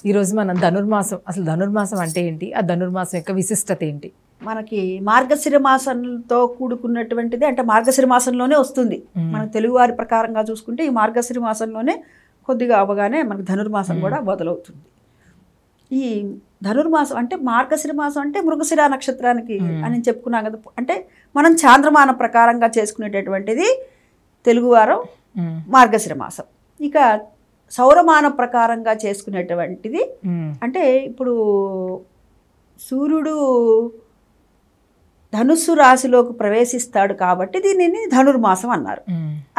ఈరోజు మనం ధనుర్మాసం, అసలు ధనుర్మాసం అంటే ఏంటి, ఆ ధనుర్మాసం యొక్క విశిష్టత ఏంటి? మనకి మార్గశిర మాసంతో కూడుకున్నటువంటిది, అంటే మార్గశిర మాసంలోనే వస్తుంది. మన తెలుగువారి ప్రకారంగా చూసుకుంటే ఈ మార్గశిర మాసంలోనే కొద్దిగా అవగానే మనకి ధనుర్మాసం కూడా మొదలవుతుంది. ఈ ధనుర్మాసం అంటే మార్గశిర మాసం అంటే మృగశిర నక్షత్రానికి అని చెప్పుకున్నాం కదా. అంటే మనం చాంద్రమాన ప్రకారంగా చేసుకునేటటువంటిది తెలుగువారం మార్గశిర మాసం. ఇక సౌరమాన ప్రకారంగా చేసుకునేటువంటిది అంటే ఇప్పుడు సూర్యుడు ధనుస్సు రాశిలోకి ప్రవేశిస్తాడు కాబట్టి దీనిని ధనుర్మాసం అన్నారు.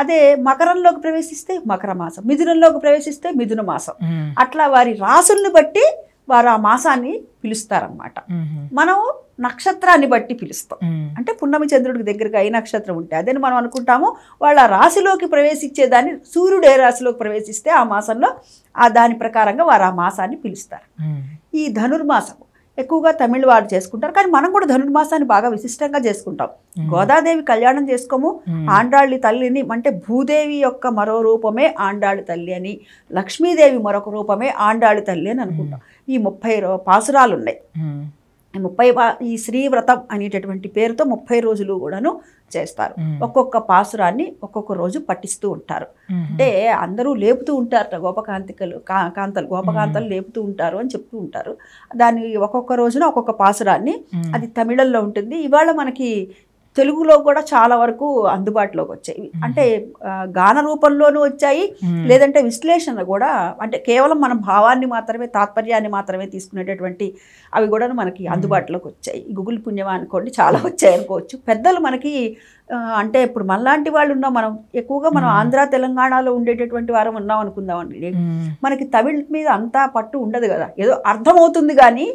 అదే మకరంలోకి ప్రవేశిస్తే మకర మాసం, మిథునంలోకి ప్రవేశిస్తే మిథున మాసం. అట్లా వారి రాసుల్ని బట్టి వారు ఆ మాసాన్ని పిలుస్తారన్నమాట. మనం నక్షత్రాన్ని బట్టి పిలుస్తాం. అంటే పున్నమి చంద్రుడికి దగ్గరగా ఏ నక్షత్రం ఉంటే అదే మనం అనుకుంటాము. వాళ్ళ రాశిలోకి ప్రవేశించేదాన్ని, సూర్యుడు ఏ రాశిలోకి ప్రవేశిస్తే ఆ మాసంలో దాని ప్రకారంగా వారు ఆ మాసాన్ని పిలుస్తారు. ఈ ధనుర్మాసం ఎక్కువగా తమిళ వారు చేసుకుంటారు, కానీ మనం కూడా ధనుర్మాసాన్ని బాగా విశిష్టంగా చేసుకుంటాం. గోదాదేవి కళ్యాణం చేసుకోము, ఆండాళ్ళి తల్లిని, అంటే భూదేవి యొక్క మరో రూపమే ఆండాళ్ళి తల్లి అని, లక్ష్మీదేవి మరొక రూపమే ఆండాళ్ళి తల్లి అని అనుకుంటాం. ఈ 30 పాసురాలు ఉన్నాయి. ఈ శ్రీవ్రతం అనేటటువంటి పేరుతో 30 రోజులు కూడాను చేస్తారు. ఒక్కొక్క పాసురాన్ని ఒక్కొక్క రోజు పఠిస్తూ ఉంటారు. అంటే అందరూ లేపుతూ ఉంటారట, గోపకాంతలు లేపుతూ ఉంటారు అని చెప్తూ ఉంటారు. దాన్ని ఒక్కొక్క రోజున ఒక్కొక్క పాసురాన్ని, అది తమిళంలో ఉంటుంది. ఇవాళ మనకి తెలుగులో కూడా చాలా వరకు అందుబాటులోకి వచ్చాయి. అంటే గాన రూపంలోనూ వచ్చాయి, లేదంటే విశ్లేషణ కూడా, అంటే కేవలం మన భావాన్ని మాత్రమే, తాత్పర్యాన్ని మాత్రమే తీసుకునేటటువంటి అవి కూడా మనకి అందుబాటులోకి వచ్చాయి. గూగుల్ పుణ్యం అనుకోండి, చాలా వచ్చాయి అనుకోవచ్చు. పెద్దలు మనకి అంటే ఇప్పుడు మనలాంటి వాళ్ళు ఉన్నాం, మనం ఎక్కువగా మనం ఆంధ్ర తెలంగాణలో ఉండేటటువంటి వారం ఉన్నాం అనుకుందామండి. మనకి తమిళ్ మీద అంతా పట్టు ఉండదు కదా, ఏదో అర్థమవుతుంది కానీ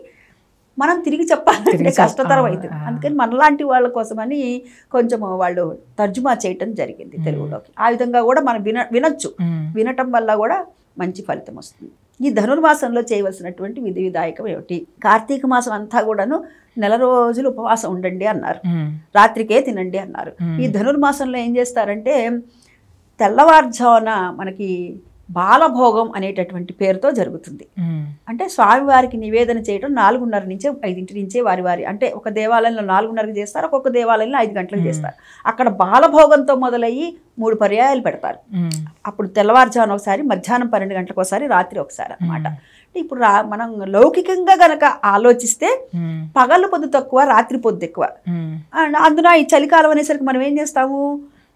మనం తిరిగి చెప్పాలంటే కష్టతరం అవుతుంది. అందుకని మనలాంటి వాళ్ళ కోసమని కొంచెం వాళ్ళు తర్జుమా చేయటం జరిగింది తెలుగులోకి. ఆ విధంగా కూడా మనం వినొచ్చు. వినటం వల్ల కూడా మంచి ఫలితం వస్తుంది. ఈ ధనుర్మాసంలో చేయవలసినటువంటి విధి విధాయకం ఏమిటి? కార్తీక మాసం అంతా కూడాను 4 రోజులు ఉపవాసం ఉండండి అన్నారు, రాత్రికే తినండి అన్నారు. ఈ ధనుర్మాసంలో ఏం చేస్తారంటే తెల్లవారుజామున మనకి బాలభోగం అనేటటువంటి పేరుతో జరుగుతుంది. అంటే స్వామివారికి నివేదన చేయడం 4:30 నుంచి 5 నుంచే వారి అంటే ఒక దేవాలయంలో 4:30కి చేస్తారు, ఒక్కొక్క దేవాలయంలో 5 గంటలకు చేస్తారు. అక్కడ బాలభోగంతో మొదలయ్యి 3 పర్యాయాలు పెడతారు. అప్పుడు తెల్లవారుజామున ఒకసారి, మధ్యాహ్నం 12 గంటలకు ఒకసారి, రాత్రి ఒకసారి అన్నమాట. ఇప్పుడు మనం లౌకికంగా గనక ఆలోచిస్తే పగలు పొద్దు తక్కువ, రాత్రి పొద్దు ఎక్కువ. అందున ఈ చలికాలం అనేసరికి మనం ఏం చేస్తాము,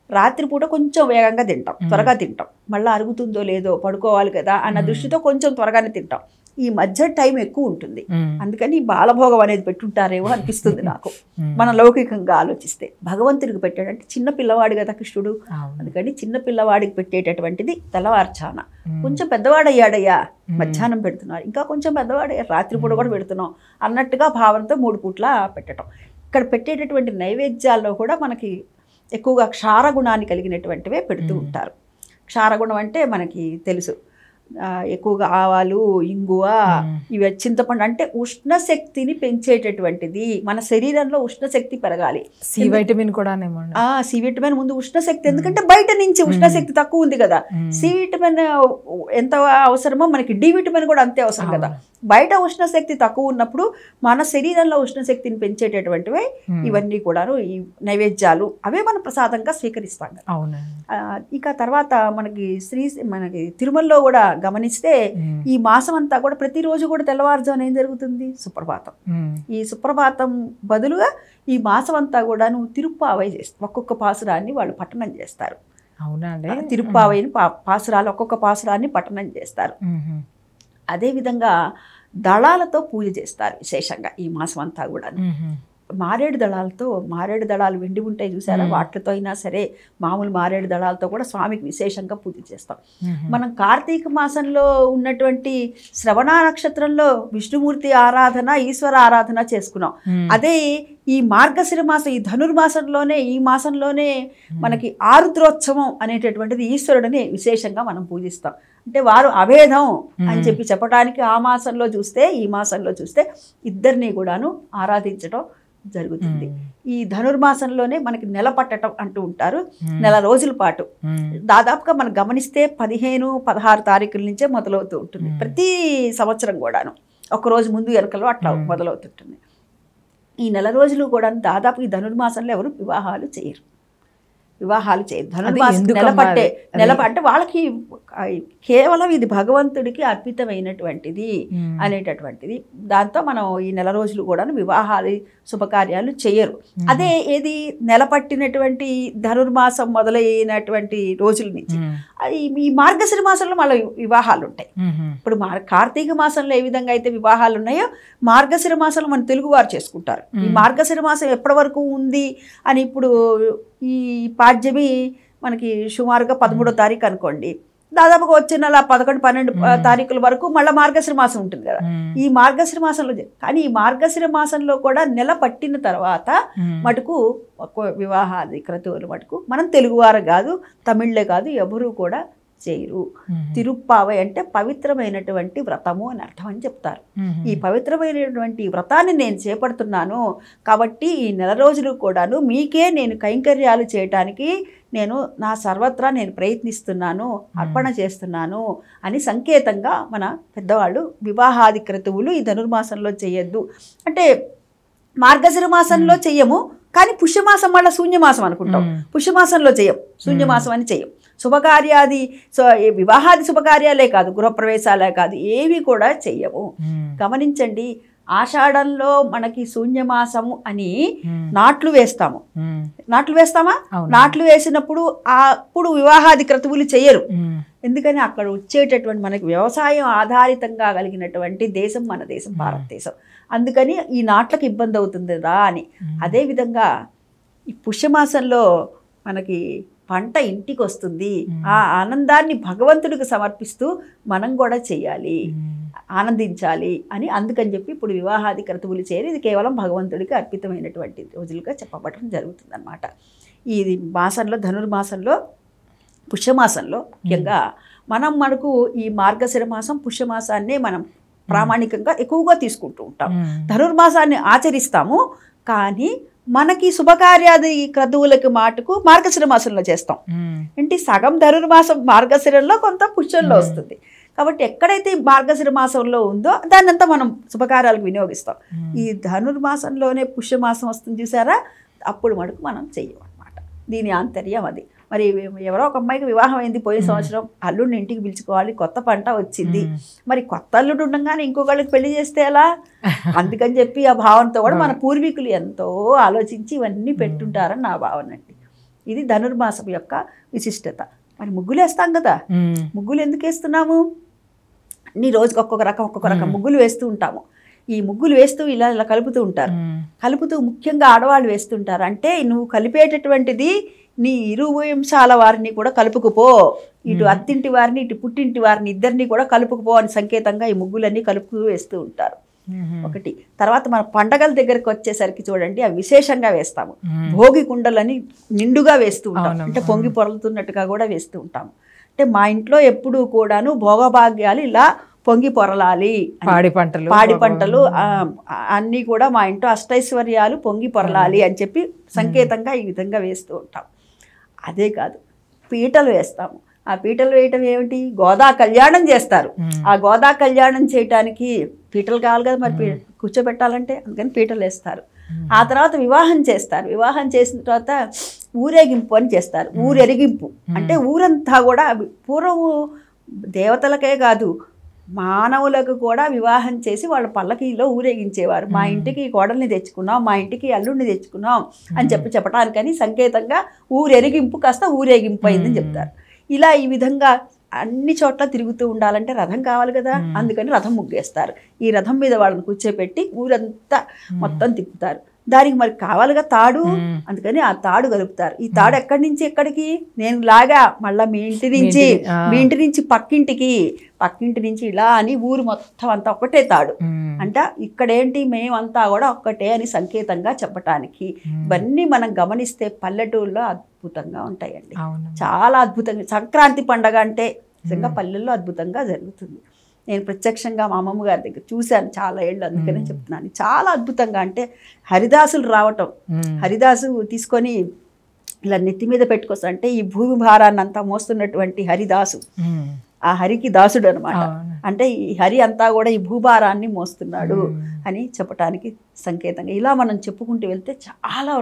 రాత్రిపూట కొంచెం వేగంగా తింటాం, త్వరగా తింటాం. మళ్ళీ అరుగుతుందో లేదో, పడుకోవాలి కదా అన్న దృష్టితో కొంచెం త్వరగానే తింటాం. ఈ మధ్య టైం ఎక్కువ ఉంటుంది. అందుకని బాలభోగం అనేది పెట్టుంటారేమో అనిపిస్తుంది నాకు, మన లౌకికంగా ఆలోచిస్తే. భగవంతుడికి పెట్టాడంటే చిన్న పిల్లవాడు కదా కృష్ణుడు, అందుకని చిన్న పిల్లవాడికి పెట్టేటటువంటిది తెల్లవారుచాన. కొంచెం పెద్దవాడయ్యాడయ్యా, మధ్యాహ్నం పెడుతున్నారు, ఇంకా కొంచెం పెద్దవాడయ్యా, రాత్రిపూట కూడా పెడుతున్నాం అన్నట్టుగా భావనతో 3 పూట్ల పెట్టడం. ఇక్కడ పెట్టేటటువంటి నైవేద్యాల్లో కూడా మనకి ఎక్కువగా క్షారగుణాన్ని కలిగినటువంటివే పెడుతూ ఉంటారు. క్షారగుణం అంటే మనకి తెలుసు, ఎక్కువగా ఆవాలు, ఇంగువ, ఇవి చింతపండు, అంటే ఉష్ణశక్తిని పెంచేటటువంటిది. మన శరీరంలో ఉష్ణశక్తి పెరగాలి. సి విటమిన్ కూడా, సి విటమిన్ ముందు ఉష్ణశక్తి, ఎందుకంటే బయట నుంచి ఉష్ణశక్తి తక్కువ ఉంది కదా. సి విటమిన్ ఎంత అవసరమో మనకి డి విటమిన్ కూడా అంతే అవసరం కదా. బయట ఉష్ణశక్తి తక్కువ ఉన్నప్పుడు మన శరీరంలో ఉష్ణశక్తిని పెంచేటటువంటివే ఇవన్నీ కూడాను, ఈ నైవేద్యాలు అవే మనం ప్రసాదంగా స్వీకరిస్తాం కదా. ఇక తర్వాత మనకి తిరుమలలో కూడా గమనిస్తే ఈ మాసం అంతా కూడా ప్రతిరోజు కూడా తెల్లవారుజామున ఏం జరుగుతుంది, సుప్రభాతం. ఈ సుప్రభాతం బదులుగా ఈ మాసం అంతా కూడాను తిరుప్పావై చేస్తారు. ఒక్కొక్క పాసురాన్ని వాళ్ళు పఠనం చేస్తారు. తిరుప్పావైని పాసురాలు, ఒక్కొక్క పాసురాన్ని పఠనం చేస్తారు. అదేవిధంగా దళాలతో పూజ చేస్తారు విశేషంగా ఈ మాసం అంతా కూడా. మారేడు దళాలు వెండి ఉంటాయి చూసారా, వాటితో అయినా సరే మామూలు మారేడు దళాలతో కూడా స్వామికి విశేషంగా పూజ చేస్తాం. మనం కార్తీక మాసంలో ఉన్నటువంటి శ్రవణ నక్షత్రంలో విష్ణుమూర్తి ఆరాధన, ఈశ్వర ఆరాధన చేసుకున్నాం. అదే ఈ మార్గశిర మాసం, ఈ ధనుర్మాసంలోనే, ఈ మాసంలోనే మనకి ఆరుద్రోత్సవం అనేటటువంటిది ఈశ్వరుడిని విశేషంగా మనం పూజిస్తాం. అంటే వారు అభేదం అని చెప్పి చెప్పడానికి ఆ మాసంలో చూస్తే, ఈ మాసంలో చూస్తే ఇద్దరిని కూడాను ఆరాధించడం జరుగుతుంది. ఈ ధనుర్మాసంలోనే మనకి నెల పట్టడం అంటూ ఉంటారు. నెల రోజుల పాటు దాదాపుగా మనం గమనిస్తే 15-16 తారీఖుల నుంచే మొదలవుతూ ఉంటుంది. ప్రతి సంవత్సరం కూడాను ఒకరోజు ముందు వెనకలో అట్లా మొదలవుతుంటుంది. ఈ నెల రోజులు కూడా దాదాపు ఈ ధనుర్మాసంలో ఎవరు వివాహాలు చేయరు. ధనుర్మాసం నెలపట్టే వాళ్ళకి కేవలం ఇది భగవంతుడికి అర్పితమైనటువంటిది అనేటటువంటిది. దాంతో మనం ఈ నెల రోజులు కూడా వివాహాలు శుభకార్యాలు చేయరు. అదే ఏది నెలపట్టినటువంటి ధనుర్మాసం మొదలైనటువంటి రోజుల నుంచి ఈ మార్గశిర మాసంలో మళ్ళీ వివాహాలు ఉంటాయి. ఇప్పుడు కార్తీక మాసంలో ఏ విధంగా అయితే వివాహాలు ఉన్నాయో మార్గశిర మాసంలో మన తెలుగు వారు చేసుకుంటారు. ఈ మార్గశిర మాసం ఎప్పటి వరకు ఉంది అని ఇప్పుడు ఈ పాడ్యమి మనకి సుమారుగా 13వ తారీఖు అనుకోండి, దాదాపుగా వచ్చే నెల 11-12 తారీఖుల వరకు మళ్ళీ మార్గశిర మాసం ఉంటుంది కదా. ఈ మార్గశిర మాసంలో కానీ ఈ మార్గశిర మాసంలో కూడా నెల పట్టిన తర్వాత మటుకు వివాహాది క్రతువులు మటుకు మనం తెలుగువారు కాదు, తమిళ్లే కాదు, ఎవరు కూడా చేయరు. తిరుప్పావై అంటే పవిత్రమైనటువంటి వ్రతము అని అర్థం అని చెప్తారు. ఈ పవిత్రమైనటువంటి వ్రతాన్ని నేను చేపడుతున్నాను కాబట్టి ఈ నెల రోజులు కూడాను మీకే నేను కైంకర్యాలు చేయటానికి నేను నా సర్వత్రా నేను ప్రయత్నిస్తున్నాను, అర్పణ చేస్తున్నాను అని సంకేతంగా మన పెద్దవాళ్ళు వివాహాది క్రతువులు ఈ ధనుర్మాసంలో చేయొద్దు అంటే మార్గశిర మాసంలో చెయ్యము, కానీ పుష్యమాసం మళ్ళీ శూన్యమాసం అనుకుంటాం. పుష్యమాసంలో చెయ్యం, శూన్యమాసం అని చెయ్యం. శుభకార్యాది వివాహాది శుభకార్యాలే కాదు, గృహప్రవేశాలే కాదు, ఏవి కూడా చెయ్యము. గమనించండి, ఆషాఢంలో మనకి శూన్యమాసము అని నాట్లు వేస్తాము. నాట్లు వేస్తామా? నాట్లు వేసినప్పుడు అప్పుడు వివాహాది క్రతువులు చెయ్యరు. ఎందుకని అక్కడ వచ్చేటటువంటి మనకి వ్యవసాయం ఆధారితంగా కలిగినటువంటి దేశం మన దేశం, భారతదేశం. అందుకని ఈ నాట్లకు ఇబ్బంది అవుతుంది రా అని. అదేవిధంగా ఈ పుష్యమాసంలో మనకి పంట ఇంటికి వస్తుంది, ఆ ఆనందాన్ని భగవంతుడికి సమర్పిస్తూ మనం కూడా చేయాలి, ఆనందించాలి అని అందుకని చెప్పి ఇప్పుడు వివాహాది క్రతువులు చేరి ఇది కేవలం భగవంతుడికి అర్పితమైనటువంటి రోజులుగా చెప్పబడటం జరుగుతుంది అన్నమాట. ఈ మాసంలో ధనుర్మాసంలో పుష్యమాసంలో ముఖ్యంగా మనకు ఈ మార్గశిర మాసం పుష్యమాసాన్నే మనం ప్రామాణికంగా ఎక్కువగా తీసుకుంటూ ఉంటాం. ధనుర్మాసాన్ని ఆచరిస్తాము, కానీ మనకి శుభకార్యాది క్రతువులకి మాటకు మార్గశిర మాసంలో చేస్తాం. అంటే సగం ధనుర్మాసం మార్గశిరంలో, కొంత పుష్యంలో వస్తుంది. కాబట్టి ఎక్కడైతే మార్గశిర మాసంలో ఉందో దాన్నంతా మనం శుభకార్యాలకు వినియోగిస్తాం. ఈ ధనుర్మాసంలోనే పుష్యమాసం వస్తుంది చూసారా, అప్పుడు మటుకు మనం చెయ్యం అన్నమాట. దీని ఆంతర్యం అది. మరి ఎవరో ఒక అమ్మాయికి వివాహం అయింది పోయిన సంవత్సరం, అల్లుడిని ఇంటికి పిలుచుకోవాలి, కొత్త పంట వచ్చింది, మరి కొత్త అల్లుడు ఉండగానే ఇంకొకళ్ళకి పెళ్లి చేస్తే ఎలా? అందుకని చెప్పి ఆ భావనతో కూడా మన పూర్వీకులు ఎంతో ఆలోచించి ఇవన్నీ పెట్టుంటారని నా భావన అండి. ఇది ధనుర్మాసం యొక్క విశిష్టత. మరి ముగ్గులు వేస్తాం కదా, ముగ్గులు ఎందుకు వేస్తున్నాము? అన్ని రోజుకి ఒక్కొక్క రకం ముగ్గులు వేస్తూ ఉంటాము. ఈ ముగ్గులు వేస్తూ ఇలా కలుపుతూ ఉంటారు. కలుపుతూ ముఖ్యంగా ఆడవాళ్ళు వేస్తుంటారు. అంటే నువ్వు కలిపేటటువంటిది నీ ఇరు వంశాల వారిని కూడా కలుపుకుపో, ఇటు అత్తింటి వారిని ఇటు పుట్టింటి వారిని ఇద్దరిని కూడా కలుపుకుపో అని సంకేతంగా ఈ ముగ్గులన్నీ కలుపుకు వేస్తూ ఉంటారు. ఒకటి. తర్వాత మన పండగల దగ్గరకు వచ్చేసరికి చూడండి, అవి విశేషంగా వేస్తాము. భోగి కుండలని నిండుగా వేస్తూ ఉంటాం, అంటే పొంగి పొరలుతున్నట్టుగా కూడా వేస్తూ ఉంటాము. అంటే మా ఇంట్లో ఎప్పుడూ కూడాను భోగభాగ్యాలు ఇలా పొంగి పొరలాలి, పాడి పంటలు అన్నీ కూడా మా ఇంట్లో అష్టైశ్వర్యాలు పొంగి పొరలాలి అని చెప్పి సంకేతంగా ఈ విధంగా వేస్తూ ఉంటాం. అదే కాదు, పీటలు వేస్తాము. ఆ పీటలు వేయటం ఏమిటి? గోదా కళ్యాణం చేస్తారు. ఆ గోదా కళ్యాణం చేయటానికి పీటలు కావాలి కదా, మరి కూర్చోబెట్టాలంటే అందుకని పీటలు వేస్తారు. ఆ తర్వాత వివాహం చేస్తారు. వివాహం చేసిన తర్వాత ఊరేగింపు అని చేస్తారు. ఊరెరిగింపు అంటే ఊరంతా కూడా, పూర్వము దేవతలకే కాదు మానవులకు కూడా వివాహం చేసి వాళ్ళ పల్లకీలో ఊరేగించేవారు. మా ఇంటికి కోడల్ని తెచ్చుకున్నాం, మా ఇంటికి అల్లుడిని తెచ్చుకున్నాం అని చెప్పడానికని సంకేతంగా ఊరెరిగింపు కాస్త ఊరేగింపు అయిందని చెప్తారు. ఇలా ఈ విధంగా అన్ని చోట్ల తిరుగుతూ ఉండాలంటే రథం కావాలి కదా, అందుకని రథం ముగ్గేస్తారు. ఈ రథం మీద వాళ్ళని కూర్చోపెట్టి ఊరంతా మొత్తం తిప్పుతారు. దానికి మరి కావాలిగా తాడు, అందుకని ఆ తాడు కలుపుతారు. ఈ తాడు ఎక్కడి నుంచి ఎక్కడికి? నేను లాగా మళ్ళీ మీ ఇంటి నుంచి పక్కింటి నుంచి ఇలా అని ఊరు మొత్తం అంతా ఒక్కటే తాడు అంట. ఇక్కడేంటి మేమంతా కూడా ఒక్కటే అని సంకేతంగా చెప్పటానికి. ఇవన్నీ మనం గమనిస్తే పల్లెటూరులో అద్భుతంగా ఉంటాయండి, చాలా అద్భుతంగా. సంక్రాంతి పండగ అంటే నిజంగా పల్లెల్లో అద్భుతంగా జరుగుతుంది. నేను ప్రత్యక్షంగా మా అమ్మమ్మ గారి దగ్గర చూశాను చాలా ఏళ్ళు, అందుకనే చెప్తున్నాను. చాలా అద్భుతంగా, అంటే హరిదాసులు రావటం, హరిదాసు తీసుకొని ఇలా నెత్తి మీద పెట్టుకొస్తా, అంటే ఈ భూమి భారాన్ని అంతా మోస్తున్నటువంటి హరిదాసు, ఆ హరికి దాసుడు అనమాట. అంటే ఈ హరి అంతా కూడా ఈ భూభారాన్ని మోస్తున్నాడు అని చెప్పటానికి సంకేతంగా ఇలా మనం చెప్పుకుంటూ వెళ్తే చాలా